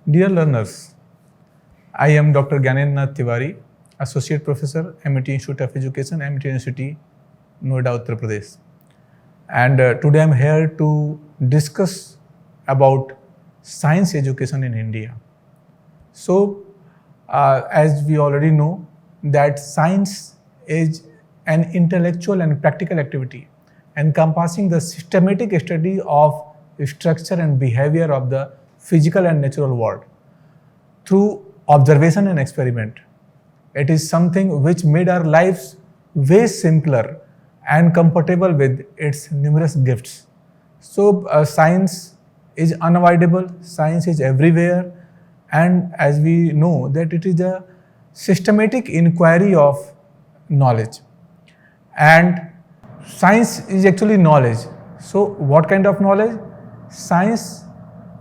Dear learners, I am Dr. Gyanendra Tiwari, Associate Professor, MIT Institute of Education, MIT University, Noida, Uttar Pradesh. And today I am here to discuss about science education in India. So, as we already know, that science is an intellectual and practical activity encompassing the systematic study of structure and behavior of the physical and natural world through observation and experiment. It is something which made our lives way simpler and comfortable with its numerous gifts. So, science is unavoidable, science is everywhere, and as we know that it is a systematic inquiry of knowledge. And science is actually knowledge. So, what kind of knowledge?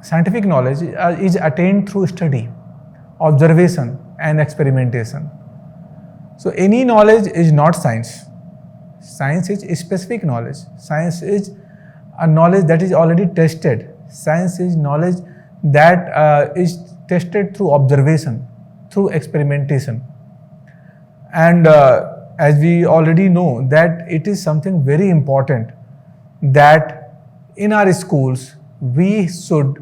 Scientific knowledge is attained through study, observation, and experimentation. So, any knowledge is not science. Science is specific knowledge. Science is a knowledge that is already tested. Science is knowledge that is tested through observation, through experimentation. And as we already know that it is something very important that in our schools we should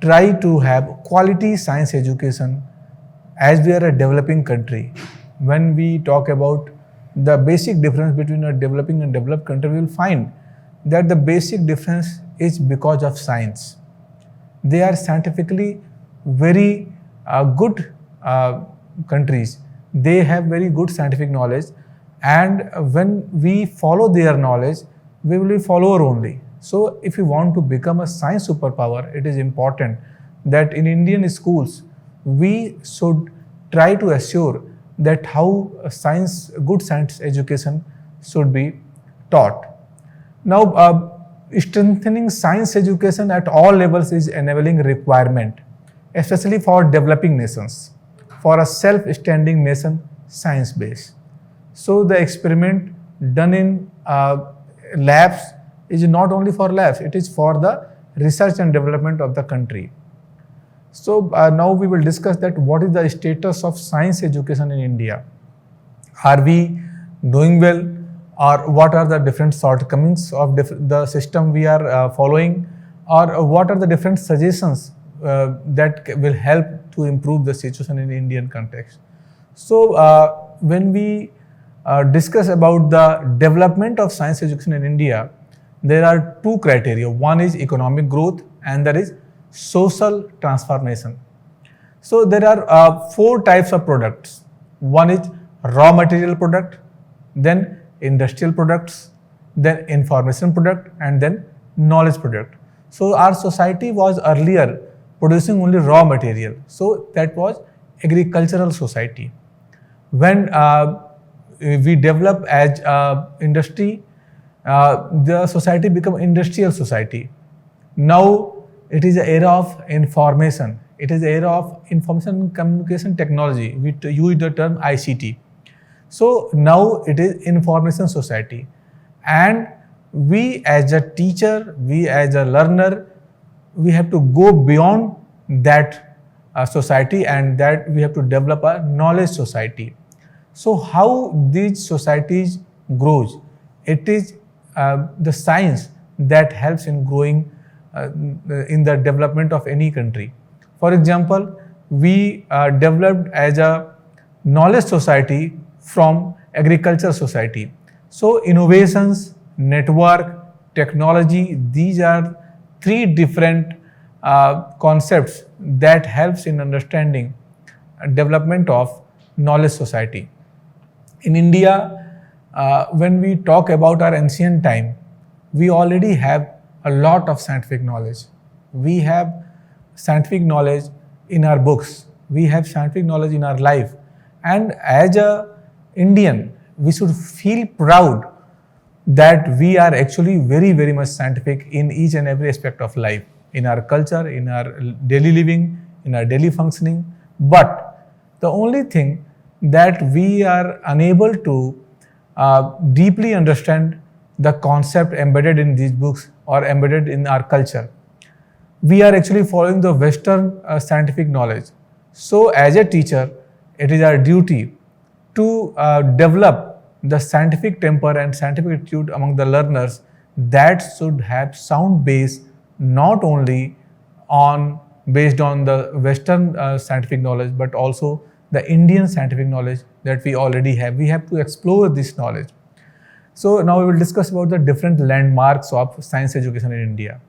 try to have quality science education as we are a developing country. When we talk about the basic difference between a developing and developed country, we will find that the basic difference is because of science. They are scientifically very good countries. They have very good scientific knowledge, and when we follow their knowledge, we will be follower only. So if you want to become a science superpower, it is important that in Indian schools, we should try to assure that how good science education should be taught. Now, strengthening science education at all levels is enabling requirement, especially for developing nations, for a self-standing nation science base. So the experiment done in labs is not only for labs, it is for the research and development of the country. So now we will discuss that what is the status of science education in India. Are we doing well, or what are the different shortcomings of the system we are following, or what are the different suggestions that will help to improve the situation in Indian context. So when we discuss about the development of science education in India, there are two criteria. One is economic growth and there is social transformation. So there are four types of products. One is raw material product, then industrial products, then information product, and then knowledge product. So our society was earlier producing only raw material. So that was agricultural society. When we develop as industry, the society become industrial society. Now it is an era of information. It is an era of information and communication technology. We use the term ICT. So now it is information society, and we as a teacher, we as a learner, we have to go beyond that society, and that we have to develop a knowledge society. So how these societies grows? It is the science that helps in growing in the development of any country. For example, we developed as a knowledge society from agriculture society. So innovations, network, technology, these are three different concepts that helps in understanding development of knowledge society. In India, when we talk about our ancient time, we already have a lot of scientific knowledge. We have scientific knowledge in our books. We have scientific knowledge in our life. And as a Indian, we should feel proud that we are actually very, very much scientific in each and every aspect of life, in our culture, in our daily living, in our daily functioning. But the only thing that we are unable to deeply understand the concept embedded in these books or embedded in our culture. we are actually following the Western scientific knowledge. So, as a teacher, it is our duty to develop the scientific temper and scientific attitude among the learners that should have sound base, not only on based on the Western scientific knowledge, but also the Indian scientific knowledge that we already have. We have to explore this knowledge. So now we will discuss about the different landmarks of science education in India.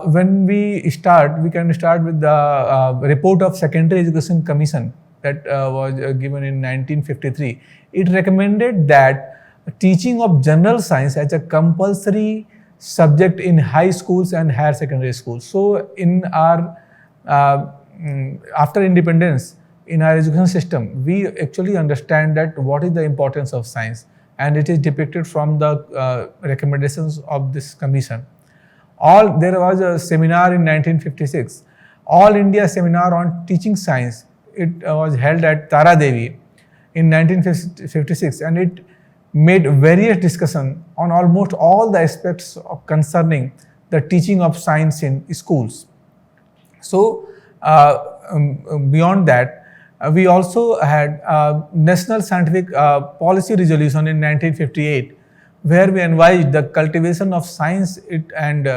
When we can start with the report of Secondary Education Commission that was given in 1953. It recommended that teaching of general science as a compulsory subject in high schools and higher secondary schools. So in our after independence, in our education system, we actually understand that what is the importance of science, and it is depicted from the recommendations of this commission. There was a seminar in 1956, All India Seminar on Teaching Science. It was held at Tara Devi in 1956, and it made various discussion on almost all the aspects of concerning the teaching of science in schools. So beyond that, we also had National Scientific Policy Resolution in 1958, where we advised the cultivation of science and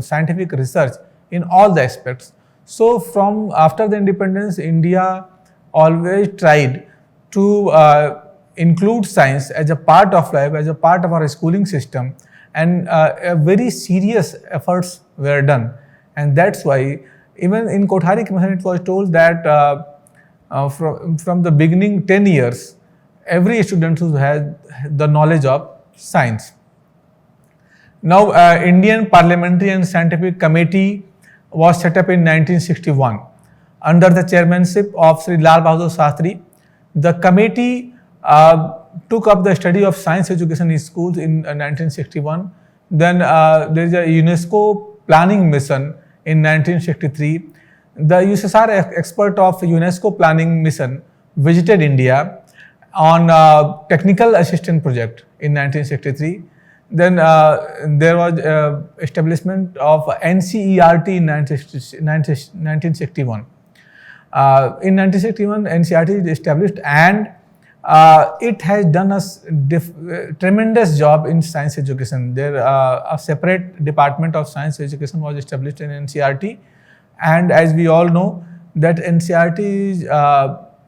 scientific research in all the aspects. So from after the independence, India always tried to include science as a part of life, as a part of our schooling system, and very serious efforts were done. And that's why even in Kothari Commission it was told that from the beginning 10 years, every student who has the knowledge of science. Now, Indian Parliamentary and Scientific Committee was set up in 1961 under the chairmanship of Sri Lal Bahadur Shastri. The committee took up the study of science education in schools in 1961. Then there is a UNESCO planning mission in 1963. The USSR expert of UNESCO planning mission visited India on technical assistant project in 1963. Then there was establishment of NCERT in 1961. In 1961, NCERT is established, and it has done a tremendous job in science education. There a separate department of science education was established in NCERT, and as we all know that NCERT is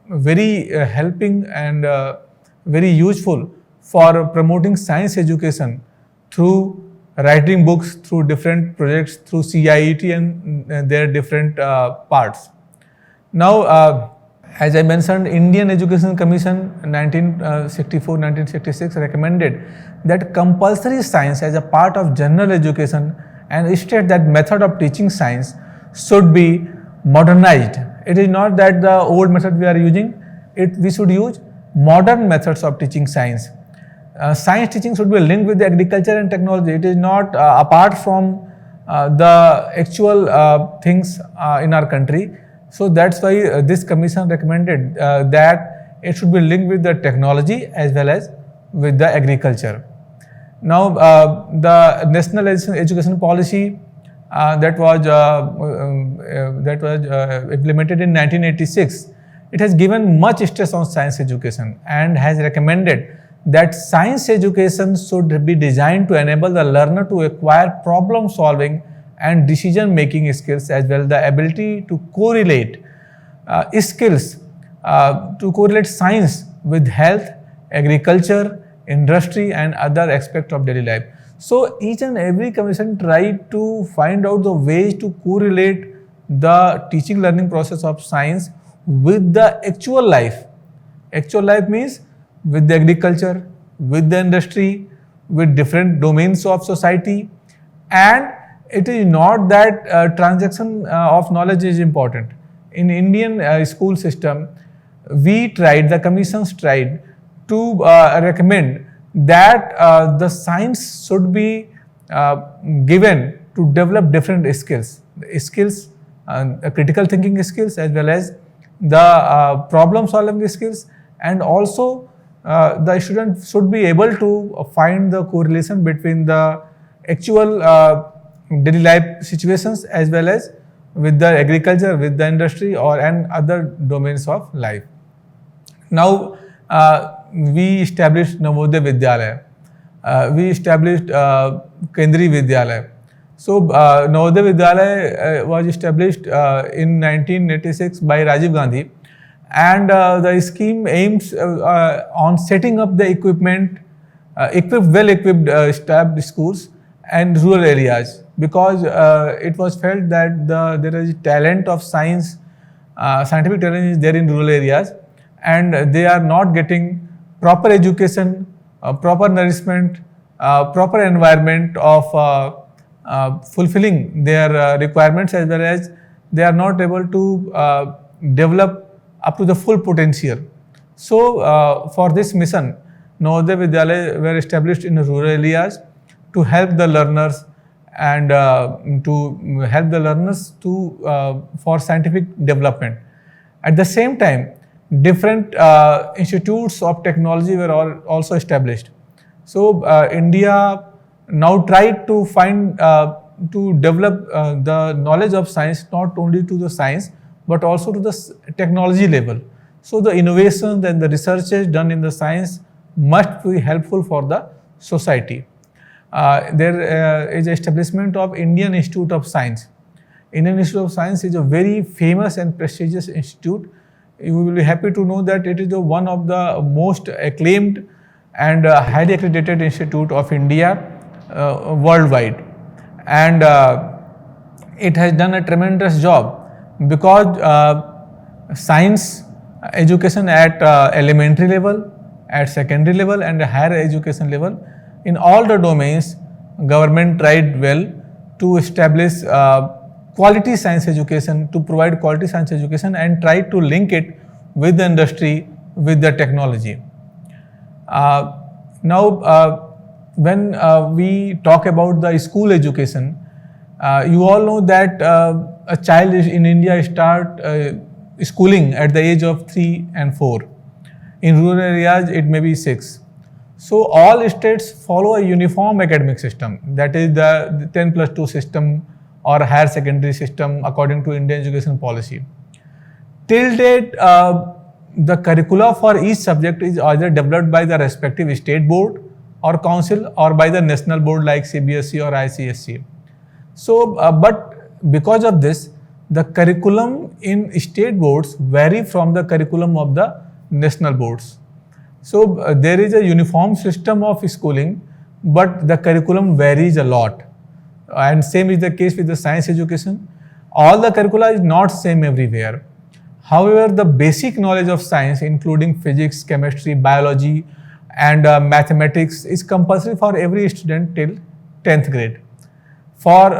very helping and very useful for promoting science education through writing books, through different projects, through CIET and their different parts. Now, as I mentioned, Indian Education Commission 1964-1966 recommended that compulsory science as a part of general education, and stated that method of teaching science should be modernized. It is not that the old method we are using, we should use modern methods of teaching science. Science teaching should be linked with the agriculture and technology. It is not apart from the actual things in our country. So that's why this commission recommended that it should be linked with the technology as well as with the agriculture. Now, the National Education Policy that was implemented in 1986, it has given much stress on science education and has recommended that science education should be designed to enable the learner to acquire problem solving and decision making skills, as well the ability to correlate science with health, agriculture, industry and other aspects of daily life. So each and every commission tried to find out the ways to correlate the teaching learning process of science with the actual life. Actual life means with the agriculture, with the industry, with different domains of society. And it is not that transaction of knowledge is important. In Indian school system, the commissions tried to recommend that the science should be given to develop different skills, critical thinking skills as well as the problem solving skills, and also the student should be able to find the correlation between the actual daily life situations as well as with the agriculture, with the industry or and other domains of life. Now, we established Navodaya Vidyalaya. We established Kendriya Vidyalaya. So, Navodaya Vidyalaya was established in 1986 by Rajiv Gandhi, and the scheme aims on setting up the well-equipped staffed schools and rural areas, because it was felt that there is talent of science, scientific talent is there in rural areas, and they are not getting proper education, proper nourishment, proper environment of fulfilling their requirements, as well as they are not able to develop up to the full potential. So, for this mission, Navodaya Vidyalaya were established in rural areas to help the learners and for scientific development. At the same time, different institutes of technology were also established. So, India now tried to to develop the knowledge of science not only to the science but also to the technology level. So, the innovations and the researches done in the science must be helpful for the society. There is establishment of Indian Institute of Science. Indian Institute of Science is a very famous and prestigious institute. You will be happy to know that it is one of the most acclaimed and highly accredited institute of India worldwide, and it has done a tremendous job, because science education at elementary level, at secondary level and higher education level, in all the domains, government tried well to establish quality science education, to provide quality science education, and try to link it with the industry, with the technology. Now, when we talk about the school education, you all know that a child in India start schooling at the age of 3 and 4. In rural areas, it may be 6. So, all states follow a uniform academic system, that is the 10+2 system or higher secondary system according to Indian education policy. Till date, the curricula for each subject is either developed by the respective state board or council or by the national board like CBSE or ICSE. So, but because of this, the curriculum in state boards vary from the curriculum of the national boards. So, there is a uniform system of schooling, but the curriculum varies a lot. And same is the case with the science education. All the curricula is not same everywhere. However, the basic knowledge of science, including physics, chemistry, biology, and mathematics, is compulsory for every student till 10th grade. For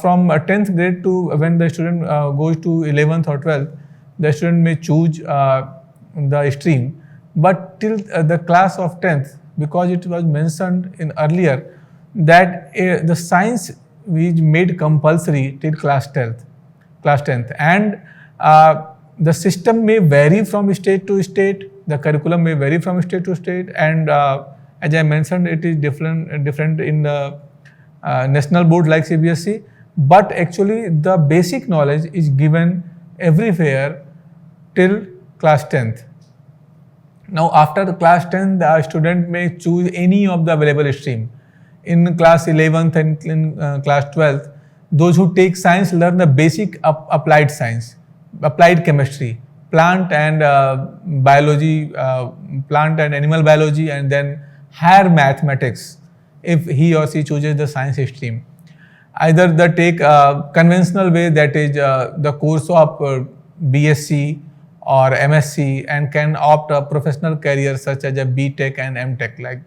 from 10th grade to when the student goes to 11th or 12th, the student may choose the stream. But till the class of 10th, because it was mentioned in earlier that the science is made compulsory till class 10th, and the system may vary from state to state, the curriculum may vary from state to state, and as I mentioned, it is different in the national board like CBSE, but actually the basic knowledge is given everywhere till class 10th. Now, after the class 10th, the student may choose any of the available stream. In class 11th and in class 12th, those who take science learn the basic applied science, applied chemistry, plant and biology, plant and animal biology, and then higher mathematics if he or she chooses the science stream. Either they take conventional way, that is the course of BSc or MSc, and can opt a professional career such as a B.Tech and M.Tech, like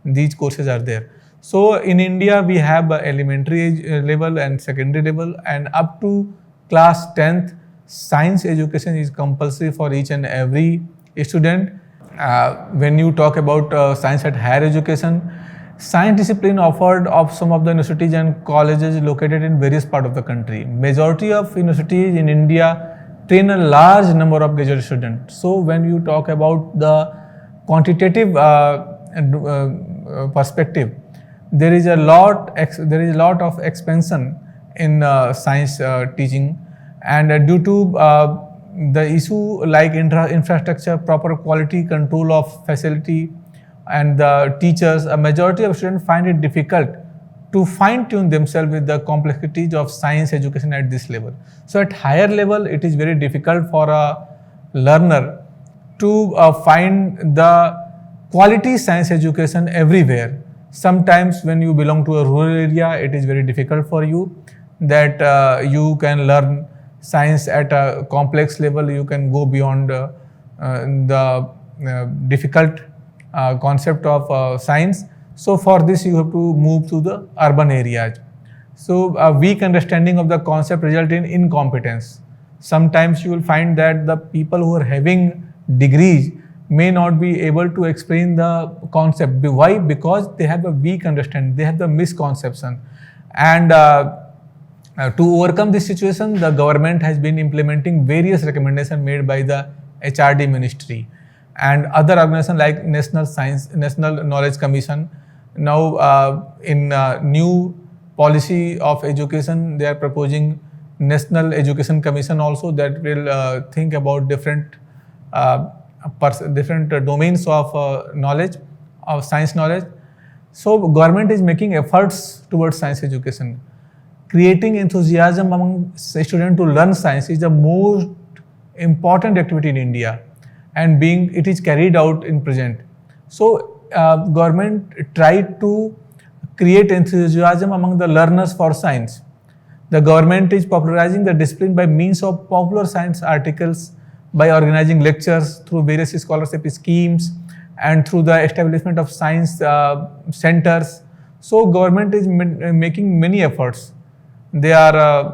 these courses are there. So, in India, we have elementary level and secondary level, and up to class 10th, science education is compulsory for each and every student. When you talk about science at higher education, science discipline offered of some of the universities and colleges located in various parts of the country. Majority of universities in India train a large number of graduate students. So, when you talk about the quantitative perspective, there is a lot of expansion in science teaching, and due to the issue like infrastructure, proper quality control of facility, and the teachers, a majority of students find it difficult to fine tune themselves with the complexities of science education at this level. So at higher level, it is very difficult for a learner to find the quality science education everywhere. Sometimes when you belong to a rural area, it is very difficult for you that you can learn science at a complex level. You can go beyond the difficult concept of science. So for this you have to move to the urban areas. So a weak understanding of the concept result in incompetence. Sometimes you will find that the people who are having degrees may not be able to explain the concept. Why? Because they have a weak understanding, they have the misconception. And to overcome this situation, the government has been implementing various recommendations made by the HRD ministry and other organizations like National Knowledge Commission. Now in new policy of education, they are proposing National Education Commission also, that will think about different domains of knowledge, of science knowledge. So government is making efforts towards science education. Creating enthusiasm among students to learn science is the most important activity in India, and it is carried out in present. So government tried to create enthusiasm among the learners for science. The government is popularizing the discipline by means of popular science articles, by organizing lectures through various scholarship schemes, and through the establishment of science centers. So government is making many efforts. They are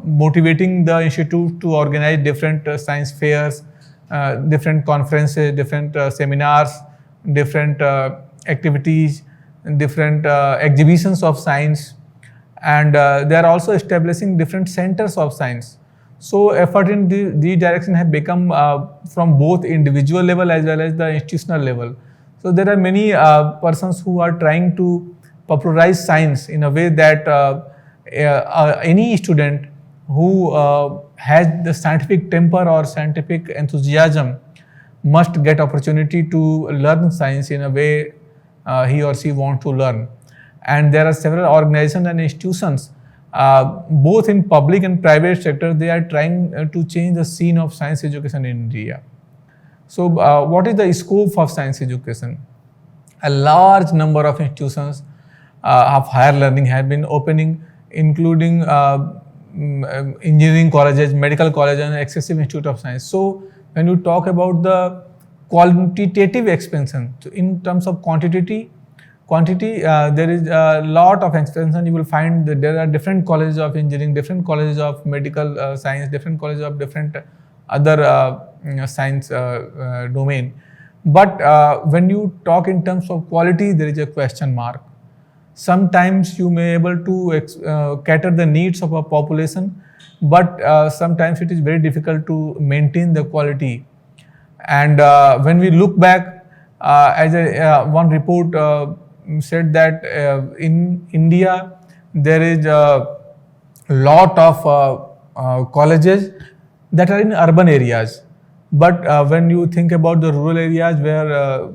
motivating the institute to organize different science fairs, different conferences, different seminars, different activities, different exhibitions of science, and they are also establishing different centers of science. So effort in these direction have become from both individual level as well as the institutional level. So there are many persons who are trying to popularize science in a way that any student who has the scientific temper or scientific enthusiasm must get opportunity to learn science in a way he or she wants to learn. And there are several organizations and institutions, both in public and private sector, they are trying to change the scene of science education in India. So what is the scope of science education? A large number of institutions of higher learning have been opening, including engineering colleges, medical colleges, and excessive institute of science. So when you talk about the quantitative expansion, so in terms of quantity, there is a lot of expansion. You will find that there are different colleges of engineering, different colleges of medical science, different colleges of different other science domain. But when you talk in terms of quality, there is a question mark. Sometimes you may able to cater the needs of a population, but sometimes it is very difficult to maintain the quality. And when we look back, one report said that in India there is a lot of colleges that are in urban areas, but when you think about the rural areas where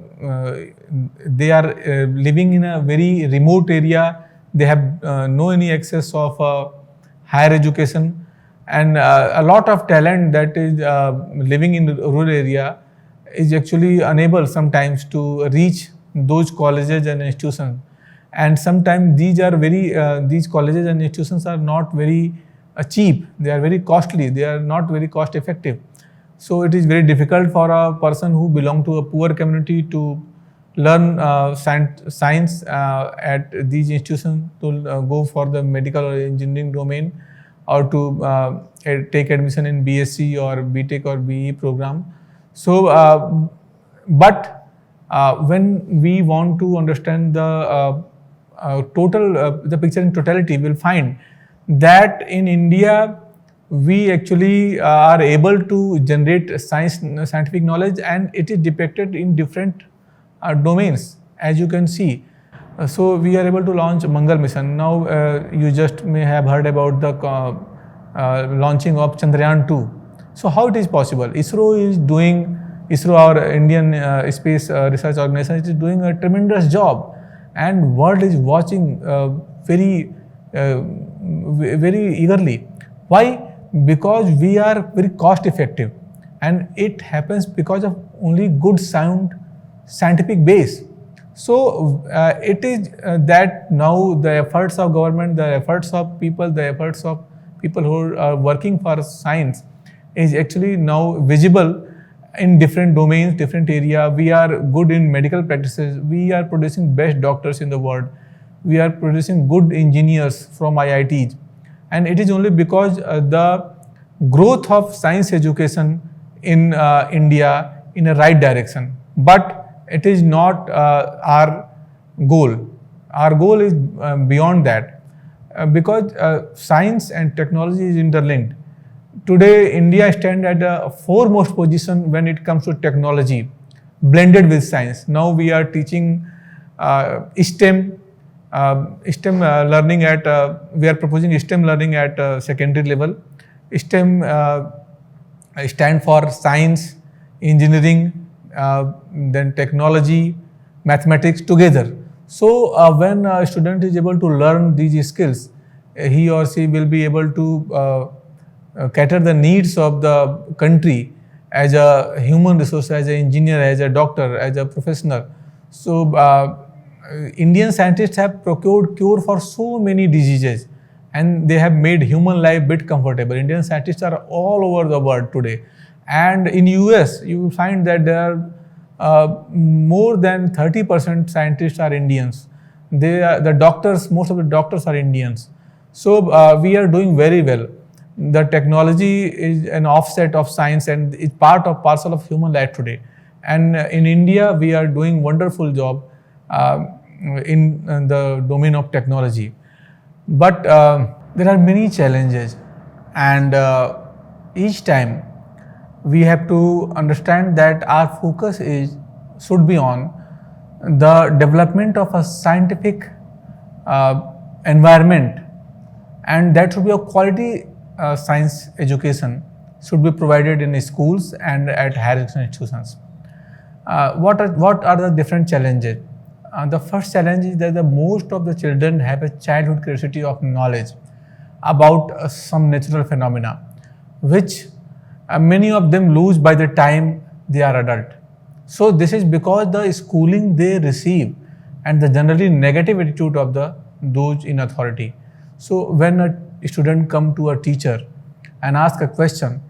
they are living in a very remote area, they have no any access of higher education, and a lot of talent that is living in the rural area is actually unable sometimes to reach those colleges and institutions. And sometimes these colleges and institutions are not very cheap, they are very costly, they are not very cost effective. So it is very difficult for a person who belongs to a poor community to learn science at these institutions, to go for the medical or engineering domain, or to take admission in BSc or BTech or BE program. So but when we want to understand the the picture in totality, we will find that in India we actually are able to generate scientific knowledge, and it is depicted in different domains. As you can see, So we are able to launch Mangal mission. Now you just may have heard about the launching of Chandrayaan 2. So how it is possible? ISRO, our Indian space research organization, is doing a tremendous job, and world is watching very eagerly. Why? Because we are very cost effective, and it happens because of only good sound scientific base. So it is that now the efforts of government, the efforts of people, the efforts of people who are working for science is actually now visible in different domains, different area. We are good in medical practices. We are producing best doctors in the world. We are producing good engineers from IITs, and it is only because the growth of science education in India in a right direction. But it is not our goal. Our goal is beyond that, because science and technology is interlinked. Today, India stands at the foremost position when it comes to technology, blended with science. Now we are teaching STEM, learning at. We are proposing STEM learning at secondary level. STEM stand for science, engineering, then technology, mathematics together. So when a student is able to learn these skills, he or she will be able to cater the needs of the country as a human resource, as an engineer, as a doctor, as a professional. So Indian scientists have procured cure for so many diseases, and they have made human life bit comfortable. Indian scientists are all over the world today, and in US you will find that there are more than 30% scientists are Indians. They are the doctors. Most of the doctors are Indians. So we are doing very well. The technology is an offset of science and it's part of parcel of human life today. And in India, we are doing wonderful job in the domain of technology. But there are many challenges, and each time we have to understand that our focus should be on the development of a scientific environment, and that should be a quality science education should be provided in schools and at higher education institutions. What are the different challenges? The first challenge is that the most of the children have a childhood curiosity of knowledge about some natural phenomena, which many of them lose by the time they are adult. So this is because the schooling they receive and the generally negative attitude of those in authority. So when a student come to a teacher and ask a question,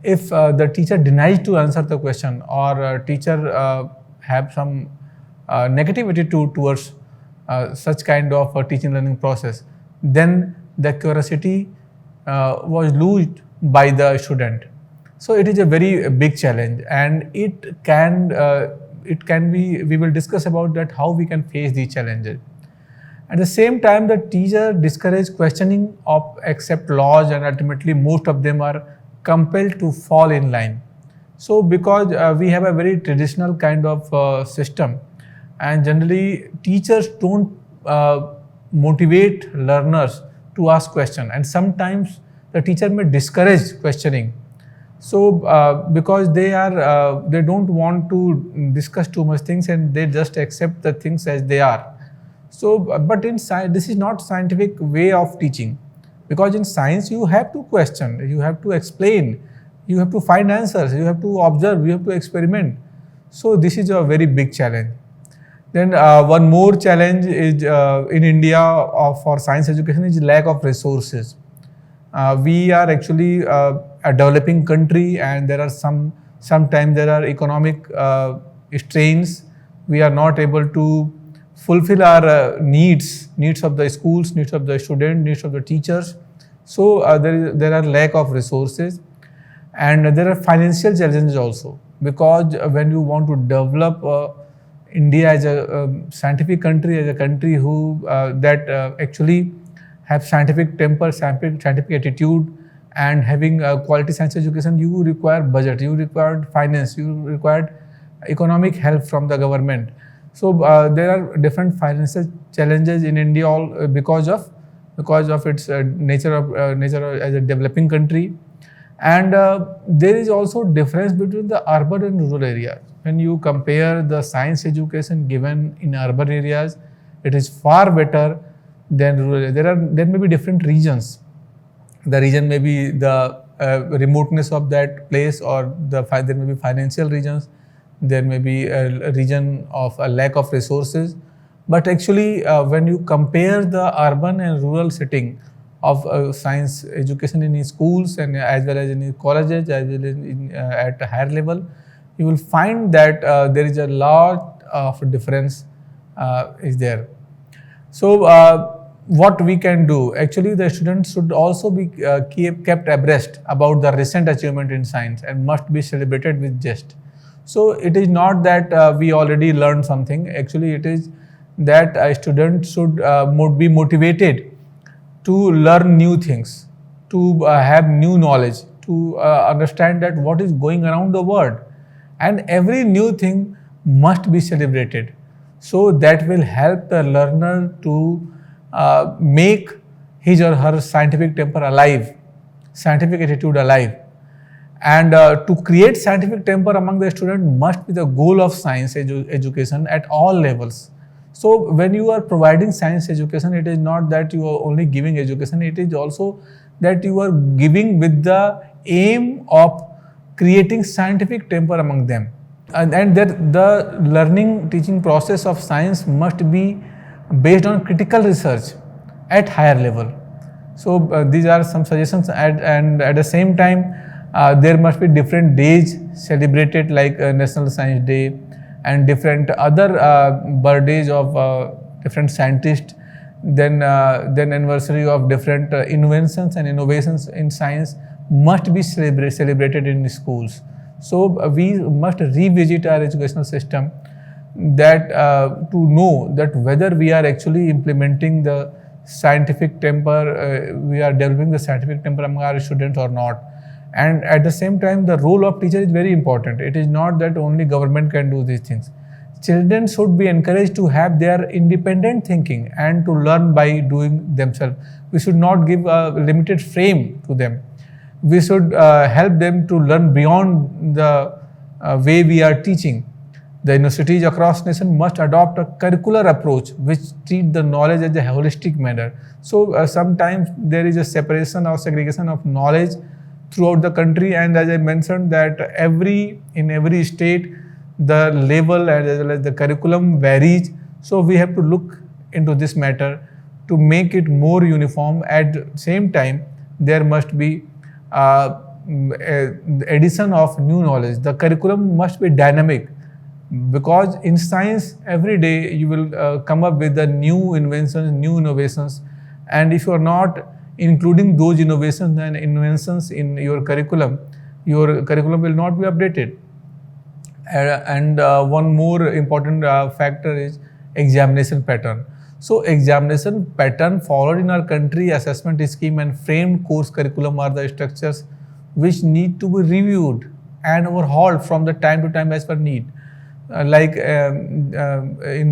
if the teacher denies to answer the question, or a teacher have some negative attitude towards such kind of a teaching learning process, then the curiosity was lost by the student. So it is a very big challenge, and it can be. We will discuss about that how we can face these challenges. At the same time, the teacher discourages questioning of accept laws, and ultimately most of them are compelled to fall in line. So because we have a very traditional kind of system, and generally teachers don't motivate learners to ask questions, and sometimes the teacher may discourage questioning. So because they don't want to discuss too much things, and they just accept the things as they are. So, but in science, this is not scientific way of teaching, because in science you have to question, you have to explain, you have to find answers, you have to observe, you have to experiment. So this is a very big challenge. Then one more challenge is in India for science education is lack of resources. We are actually a developing country, and there are sometimes there are economic strains. We are not able to fulfill our needs of the schools, needs of the students, needs of the teachers. So there are lack of resources, and there are financial challenges also, because when you want to develop India as a scientific country, as a country who that actually have scientific temper, scientific attitude, and having a quality science education, you require budget, you require finance, you require economic help from the government. So there are different financial challenges in India all because of its nature as a developing country. And there is also difference between the urban and rural areas. When you compare the science education given in urban areas, it is far better than rural. There may be different regions. The region may be the remoteness of that place, or there may be financial regions. There may be a region of a lack of resources. But actually, when you compare the urban and rural setting of science education in schools and as well as in colleges, as well as at a higher level, you will find that there is a lot of difference is there. So what we can do, actually the students should also be kept abreast about the recent achievement in science and must be celebrated with jest. So it is not that we already learned something. Actually it is that a student should be motivated to learn new things, to have new knowledge, to understand that what is going around the world, and every new thing must be celebrated. So that will help the learner to make his or her scientific temper alive, scientific attitude alive. And to create scientific temper among the student must be the goal of science education at all levels. So when you are providing science education, it is not that you are only giving education, it is also that you are giving with the aim of creating scientific temper among them. And that the learning teaching process of science must be based on critical research at higher level. So these are some suggestions, and at the same time there must be different days celebrated, like National Science Day and different other birthdays of different scientists, then anniversary of different inventions and innovations in science must be celebrated in schools. So we must revisit our educational system that to know that whether we are actually implementing the scientific temper, we are developing the scientific temper among our students or not. And at the same time, the role of teacher is very important. It is not that only government can do these things. Children should be encouraged to have their independent thinking and to learn by doing themselves. We should not give a limited frame to them. We should help them to learn beyond the way we are teaching. The universities across nation must adopt a curricular approach which treat the knowledge as a holistic manner. So sometimes there is a separation or segregation of knowledge throughout the country, and as I mentioned that in every state the level as well as the curriculum varies. So we have to look into this matter to make it more uniform. At the same time, there must be addition of new knowledge. The curriculum must be dynamic, because in science every day you will come up with the new inventions, new innovations, and if you are not including those innovations and inventions in your curriculum will not be updated. And one more important factor is examination pattern. So examination pattern followed in our country, assessment scheme and framed course curriculum are the structures which need to be reviewed and overhauled from the time to time as per need. In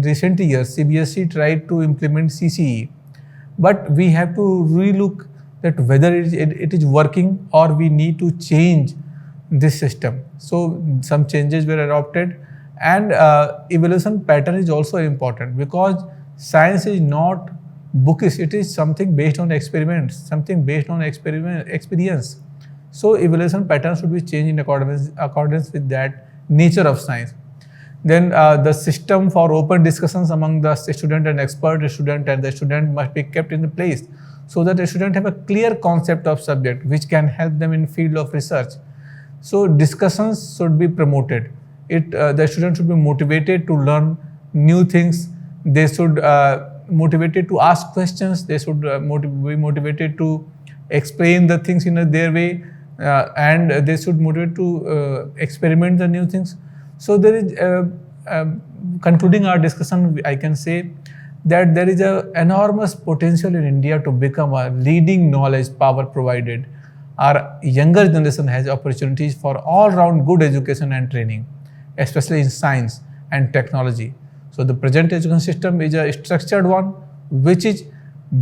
recent years, CBSE tried to implement CCE, but we have to relook that whether it is working or we need to change this system. So some changes were adopted, and evaluation pattern is also important, because science is not bookish, it is something based on experiments, something based on experience. So evaluation pattern should be changed in accordance with that nature of science. Then the system for open discussions among the student and expert student and the student must be kept in place, so that the student have a clear concept of subject which can help them in field of research. So discussions should be promoted. The student should be motivated to learn new things. They should motivated to ask questions. They should be motivated to explain the things in their way, and they should motivate to experiment the new things. So there is, concluding our discussion, I can say that there is an enormous potential in India to become a leading knowledge power provided. Our younger generation has opportunities for all-round good education and training, especially in science and technology. So the present education system is a structured one which is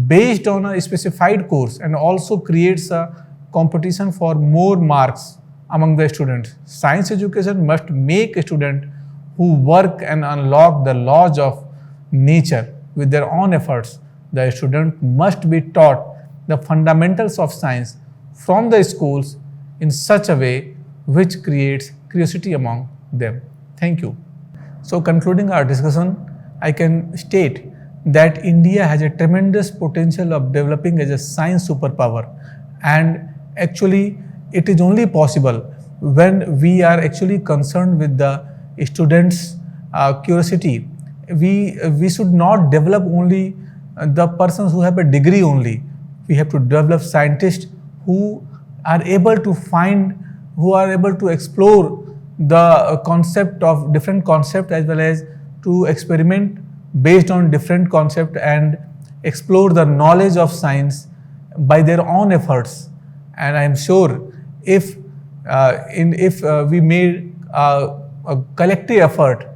based on a specified course and also creates a competition for more marks among the students. Science education must make a student who work and unlock the laws of nature with their own efforts. The student must be taught the fundamentals of science from the schools in such a way which creates curiosity among them. Thank you. So concluding our discussion, I can state that India has a tremendous potential of developing as a science superpower, and actually it is only possible when we are actually concerned with the students' curiosity. We should not develop only the persons who have a degree only. We have to develop scientists who are able to find, who are able to explore the concept of different concepts as well as to experiment based on different concept and explore the knowledge of science by their own efforts. And I am sure if we made a collective effort,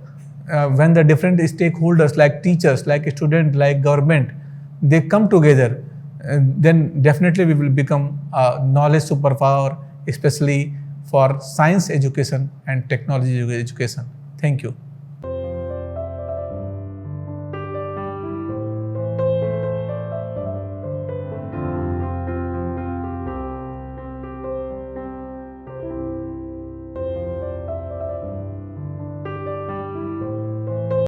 when the different stakeholders like teachers, like students, like government, they come together, then definitely we will become a knowledge superpower, especially for science education and technology education. Thank you.